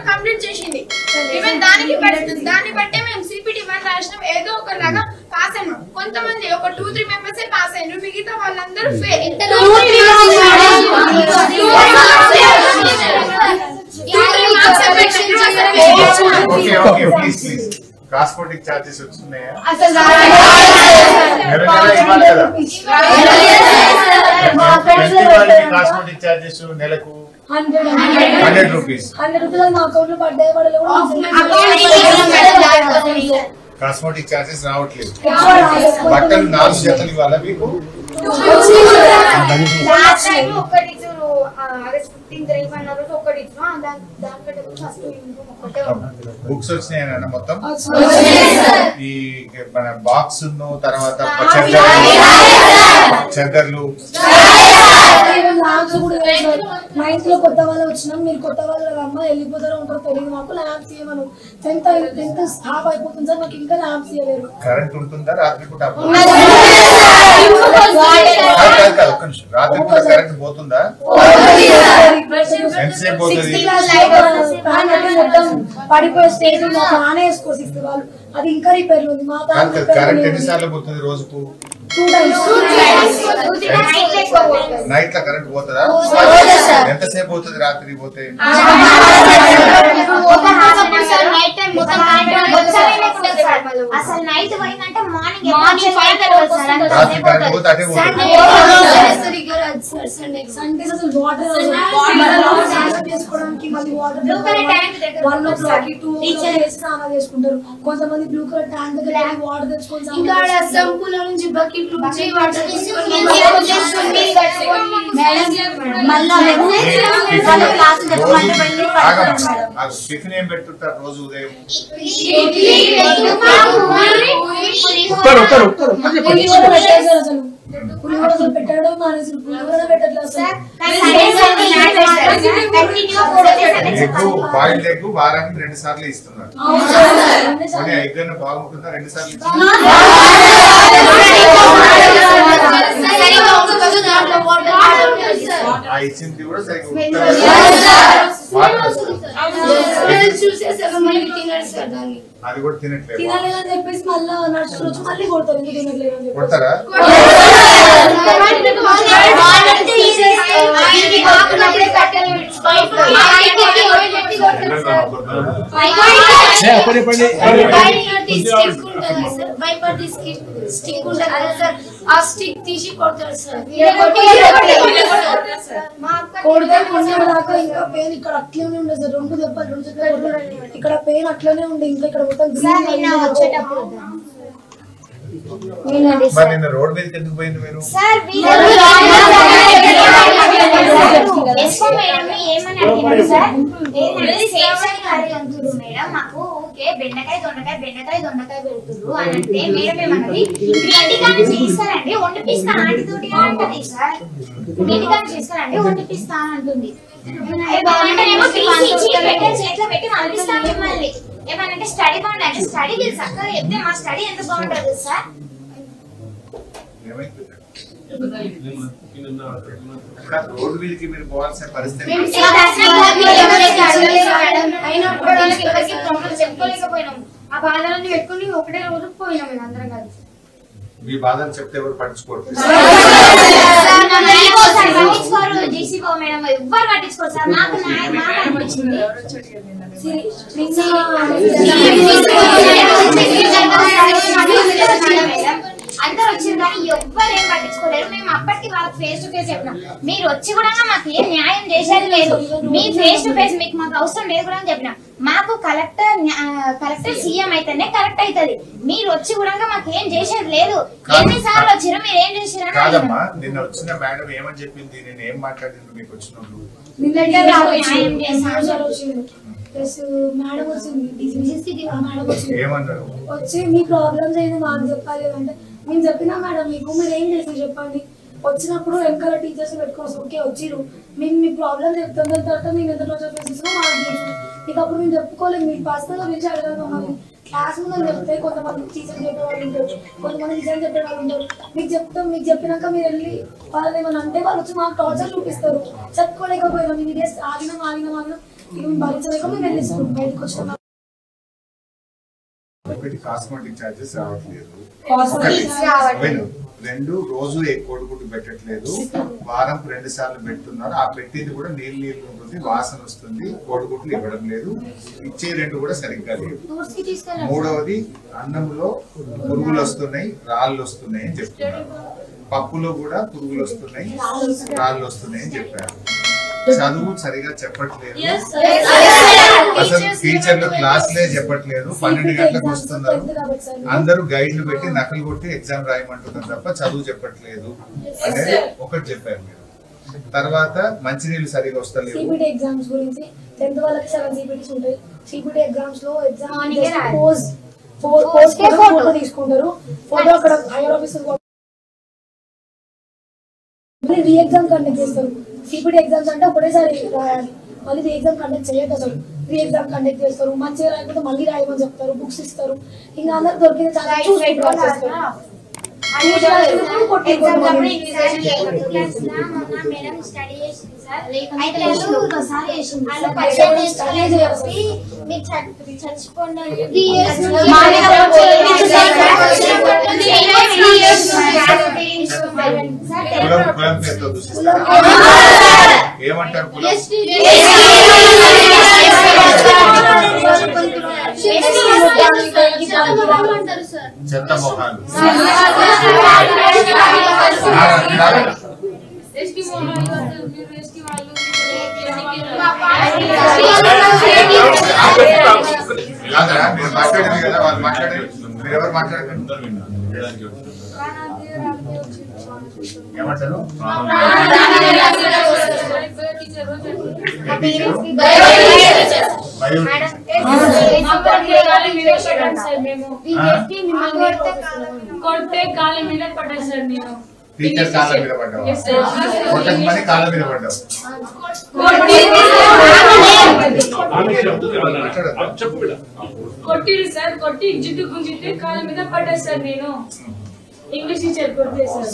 Complete చేసింది. Even దాన్ని బట్టే మేము సిపిటి 1 రాసినాం. ఏదో ఒకలాగా పాస్ అయినాం. కొంతమంది ఒక 2-3 మెంబర్స్ పాస్ అయినారు, మిగతా వాళ్ళందరూ ఫెయిల్. ట్రాన్స్పోర్టింగ్ చార్జెస్ వస్తున్నాయా? ట్రాన్స్పోర్టింగ్ చార్జెస్ నెలకు 100 రూపీస్. ట్రాన్స్పోర్టింగ్ చార్జెస్ రావట్లేదు. బట్టలు 4 జతలు ఇవ్వాలా మీకు? బుక్స్ వచ్చినాయన మొత్తం ఈ మన బాక్స్ తర్వాత చెద్దర్లు నైన్త్ లో కొత్త వాళ్ళు వచ్చినాం. మీరు కొత్త వాళ్ళు అమ్మ వెళ్ళిపోతారో ఉంటారో తెలియదు మాకు. ల్యాబ్స్ ఇవ్వను. 10th స్టాప్ అయిపోతుంది సార్, మాకు ఇంకా ల్యాబ్స్ ఇవ్వలేరు. కరెంట్ ఉంటుందా రాత్రి పూట? రాత్రి పూట కరెంట్ పోతుందా? ఎంతసేపు పోతుంది? పడిపోయే స్టేజ్ బాగానే వేసుకో 6th వాళ్ళు. అది ఇంకా రిపేర్ ఉంది. మా కరెంట్ ఎన్నిసార్లు పోతుంది రోజుకు? 2 times. నైట్ లో కరెంట్ పోతుందా? ఎంతసేపు పోతుంది రాత్రి పోతే? కొంతమంది బ్లూ కలర్ ట్యాంక్ దగ్గర వాటర్ తెచ్చుకొని టిఫిన్ ఏం పెడుతుంటారు రోజు ఉదయం? పులిహోర పెట్టడం మానేసి పులిహోర పెట్టట్లేదు సార్. బాయిల్డ్ ఎగ్ వారానికి 2 సార్లు ఇస్తున్నారు. ఎగ్ అన్న బాగుంటుందా? 2 సార్లు ఇచ్చింది కూడా సరిగ్గా అది కూడా తినట్లేదు. తినలేదని చెప్పేసి మళ్ళీ నర్సులు వచ్చి మళ్ళీ కొడతారు. ఎందుకు తినట్లేదు కొడతారా? స్టిక్ తీసి కొడతారు సార్. దాకా ఇంకా పెయిన్ ఇక్కడ అట్లనే ఉండే సార్. 2 దెబ్బలు 2 దెబ్బలు ఇక్కడ పెయిన్ అట్లనే ఉండే. ఇంకా ఇక్కడ మొత్తం వచ్చేటప్పుడు రోడ్ మీద ఎందుకు పోయింది మీరు? బెండకాయ దొండకాయ పెడుతున్నారు అని అంటే మేడం ఏమన్నది, ఇంటికాని చేస్తారండి వండిపిస్తా ఆంటీతోటి అంటది సార్. ఇంటికాని చేస్తారండి వండిపిస్తా అంటుంది. చేతిలో పెట్టి పంపిస్తాం మిమ్మల్ని. ఏమనంటే స్టడీ బాగుంది అంటే స్టడీ చక్కగా చెప్తే మా స్టడీ ఎంత బాగుంటుంది సార్. రోడ్డు మీదకి మీరు పోవాల్సిన పరిస్థితి చెప్పుకోలేకపోయినాం. ఆ బాధలన్నీ పెట్టుకుని ఒకటే రోజు పోయినాం మేము అందరం కలిసి. మీ బాధలు చెప్తే ఎవరు పట్టించుకోరు. జీసీబో మేడం ఎవ్వరు పట్టించుకోరు సార్. నాకు అనిపించింది అందరు వచ్చింది కానీ ఎవ్వరు ఏం పట్టించుకోలేరు. మేము అప్పటికి వాళ్ళకి ఫేస్ టు ఫేస్ చెప్పినాం. మీరు వచ్చి కూడా మాకు ఏం న్యాయం చేసేది లేదు. మీ ఫేస్ టు ఫేస్ మీకు మాకు అవసరం లేదు కూడా అని చెప్పినాం. మాకు కలెక్టర్ సీఎం అయితేనే కరెక్ట్ అవుతుంది. మీరు వచ్చి కూడా మాకు ఏం చేసేది లేదు. ఎన్నిసార్లు వచ్చారో మీరు ఏం చేసారు? కాదమ్మా, నిన్న వచ్చిన మేడం ఏమని చెప్పింది? నేను ఏం మాట్లాడింది మీకు వచ్చినప్పుడు? మేడం ఏమన్నారు? వచ్చి మీ ప్రాబ్లమ్స్ ఏంది మాకు చెప్పాలి అంటే మేము చెప్పినా మేడం మీకు మీరు ఏం చేసి చెప్పండి. వచ్చినప్పుడు వెనకాల టీచర్స్ పెట్టుకోవచ్చు. ఓకే వచ్చిరు మేము మీ ప్రాబ్లమ్ చెప్తాం. దాని తర్వాత మేము ఎంత రోజు ఫేస్ మాకు తెలుసు. మీకు అప్పుడు మేము చెప్పుకోలేదు. మీరు పర్సనల్ గా పిలిచి అడగాలి మమ్మల్ని. క్లాస్ ముందు చెప్తే కొంతమంది టీచర్ చెప్పే వాళ్ళు ఉంటారు, కొంతమంది నిజం చెప్పే వాళ్ళు ఉంటారు. మీకు చెప్పినాక మీరు వెళ్ళి వాళ్ళు ఏమన్నా అంటే వాళ్ళు వచ్చి మాకు టార్చర్ చూపిస్తారు. చదువుకోలేకపోయినా మీ డేస్ ఆగినాం ఇక మేము భరించలేక మేము వెళ్ళిస్తాం బయటకు వచ్చినాం. ఒకటి కాస్మెటిక్ చార్జెస్ రావట్లేదు, కాస్మెటిక్స్ రెండు రోజు కోడిగుడ్డు పెట్టట్లేదు, వారం 2 సార్లు పెడుతున్నారు. ఆ పెట్టింది కూడా నీళ్ళు ఉంటుంది, వాసన వస్తుంది, కోడిగుడ్లు ఇవ్వడం లేదు, ఇచ్చే 2 కూడా సరిగ్గా లేదు. మూడవది అన్నంలో పురుగులు వస్తున్నాయి, రాళ్ళు వస్తున్నాయి అని చెప్తున్నారు. పప్పులో కూడా పురుగులు వస్తున్నాయి, రాళ్ళు వస్తున్నాయి అని చెప్పారు. చదువు సరిగా చెప్పట్లేదు, అసలు టీచర్లు క్లాసులే చెప్పట్లేదు. 12 గంటలకు వస్తున్నారు, అందరూ గైడ్లు పెట్టి నకలు కొట్టి ఎగ్జామ్ రాయమంటున్నారు తప్ప చదువు చెప్పట్లేదు అనేది ఒకటి చెప్పారు మీరు. తర్వాత మంచినీళ్ళు సరిగా వస్తలేదు. సిబిటి ఎగ్జామ్స్ గురించి 10th వాళ్ళకి 7 సిబిటీస్ ఉంటాయి. సిబిటి ఎగ్జామ్స్ లో ఎగ్జామ్ ఫోటో తీసుకుంటారు, ఫోటో అక్కడ hire officer re exam conduct చేస్తారు. సిబిటి ఎగ్జామ్స్ అంటే ఒకటేసారి రాయాలి, మళ్ళీ రీ ఎగ్జామ్ కండక్ట్ చేయదు. అసలు రీ ఎగ్జామ్ కండక్ట్ చేస్తారు, మంచిగా రాయకపోతే మళ్ళీ రాయమని చెప్తారు, బుక్స్ ఇస్తారు. ఇంకా అందరు దొరికిన చాలా ఏమంటారు చెత్త మొహాలు కాదరా మీరు మాట్లాడేది కదా, వాళ్ళు మాట్లాడేది మీరు ఎవరు మాట్లాడకండి. ఏమంటారు కొడితే కాళ్ళ మీద పడ్డా సార్ నేను. టీచర్ కాళ్ళ మీద పడ్డావు, కొట్టకమని కాళ్ళ మీద పడ్డావు. కొట్టిరు సార్, కొట్టి జిడ్డు గుంజితే కాళ్ళ మీద పడ్డా సార్ నేను. ఇంగ్లీష్ టీచర్ కొడితే సార్.